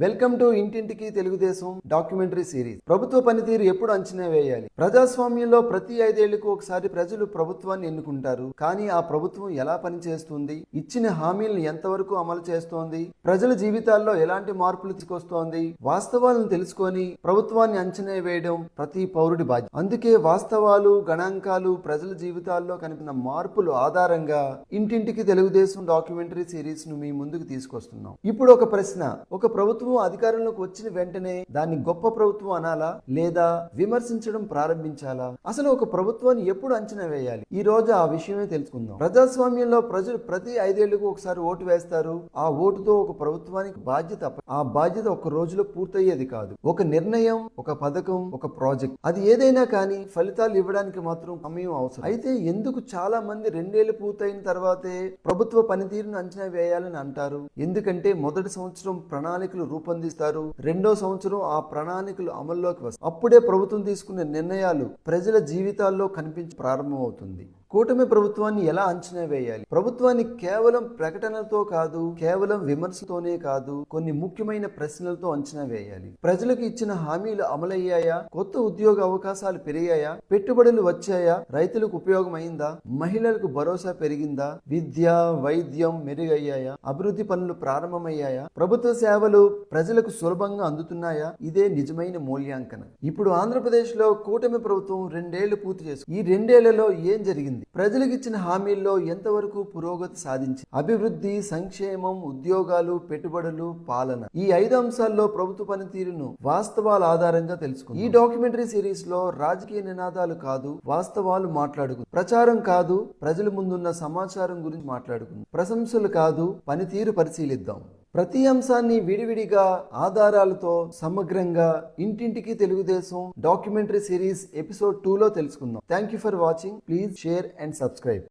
Welcome to ఇంటింటికి Telugu Desam documentary series. ప్రభుత్వ పనితీరు ఎప్పుడు అంచనా వేయాలి? ప్రజాస్వామ్యంలో ప్రతి 5 ఏళ్లకు ఒకసారి ప్రజలు ప్రభుత్వాన్ని ఎన్నుకుంటారు. కానీ ఆ ప్రభుత్వం ఎలా పనిచేస్తుంది, ఇచ్చిన హామీలను ఎంతవరకు అమలు చేస్తోంది, ప్రజల జీవితాల్లో ఎలాంటి మార్పులు తీసుకొస్తోంది, వాస్తవాలను తెలుసుకొని ప్రభుత్వాన్ని అంచనా వేయడం ప్రతి పౌరుడి బాధ్యత. అందుకే వాస్తవాలు, గణాంకాలు, ప్రజల జీవితాల్లో కనిపిన మార్పులు ఆధారంగా ఇంటింటికి తెలుగుదేశం డాక్యుమెంటరీ సిరీస్ ను మీ ముందుకు తీసుకొస్తున్నాం. ఇప్పుడు ఒక ప్రశ్న, ఒక ప్రభుత్వం అధికారంలోకి వచ్చిన వెంటనే దాన్ని గొప్ప ప్రభుత్వం అనాలా లేదా విమర్శించడం ప్రారంభించాలా? అసలు ఒక ప్రభుత్వాన్ని ఎప్పుడు అంచనా వేయాలి? ఈ రోజు ఆ విషయమే తెలుసుకుందాం. ప్రజాస్వామ్యంలో ప్రజలు ప్రతి 5 ఏళ్లకు ఒకసారి ఓటు వేస్తారు. ఆ ఓటుతో ఒక ప్రభుత్వానికి బాధ్యత, ఆ బాధ్యత ఒక రోజులో పూర్తయ్యేది కాదు. ఒక నిర్ణయం, ఒక పథకం, ఒక ప్రాజెక్ట్, అది ఏదైనా కానీ ఫలితాలు ఇవ్వడానికి మాత్రం సమయం అవసరం. అయితే ఎందుకు చాలా మంది 2 ఏళ్లు పూర్తయిన తర్వాతే ప్రభుత్వ పనితీరును అంచనా వేయాలని అంటారు? ఎందుకంటే మొదటి సంవత్సరం ప్రణాళికలు రూపొందిస్తారు, రెండో సంవత్సరం ఆ ప్రణాళికలు అమల్లోకి వస్తాయి. అప్పుడే ప్రభుత్వం తీసుకునే నిర్ణయాలు ప్రజల జీవితాల్లో కనిపించి ప్రారంభమవుతుంది. కూటమి ప్రభుత్వాన్ని ఎలా అంచనా వేయాలి? ప్రభుత్వాన్ని కేవలం ప్రకటనలతో కాదు, కేవలం విమర్శతోనే కాదు, కొన్ని ముఖ్యమైన ప్రశ్నలతో అంచనా వేయాలి. ప్రజలకు ఇచ్చిన హామీలు అమలయ్యాయా? కొత్త ఉద్యోగ అవకాశాలు పెరిగాయా? పెట్టుబడులు వచ్చాయా? రైతులకు ఉపయోగం అయిందా? మహిళలకు భరోసా పెరిగిందా? విద్య, వైద్యం మెరుగయ్యాయా? అభివృద్ధి పనులు ప్రారంభమయ్యాయా? ప్రభుత్వ సేవలు ప్రజలకు సులభంగా అందుతున్నాయా? ఇదే నిజమైన మూల్యాంకనం. ఇప్పుడు ఆంధ్రప్రదేశ్ లో కూటమి ప్రభుత్వం 2 ఏళ్లు పూర్తి చేసుకుంది. ఈ 2 ఏళ్లలో ఏం జరిగింది? ప్రజలకు ఇచ్చిన హామీల్లో ఎంతవరకు పురోగతి సాధించి? అభివృద్ధి, సంక్షేమం, ఉద్యోగాలు, పెట్టుబడులు, పాలన, ఈ 5 అంశాల్లో ప్రభుత్వ పనితీరును వాస్తవాల ఆధారంగా తెలుసుకుందాం. ఈ డాక్యుమెంటరీ సిరీస్ లో రాజకీయ నినాదాలు కాదు, వాస్తవాలు మాట్లాడుకుందాం. ప్రచారం కాదు, ప్రజల ముందున్న సమాచారం గురించి మాట్లాడుకుందాం. ప్రశంసలు కాదు, పనితీరు పరిశీలిద్దాం. ప్రతి అంశాన్ని విడివిడిగా ఆధారాలతో సమగ్రంగా ఇంటింటికి తెలుగుదేశం డాక్యుమెంటరీ సిరీస్ ఎపిసోడ్ 2 లో తెలుసుకుందాం. Thank you for watching. Please share and subscribe.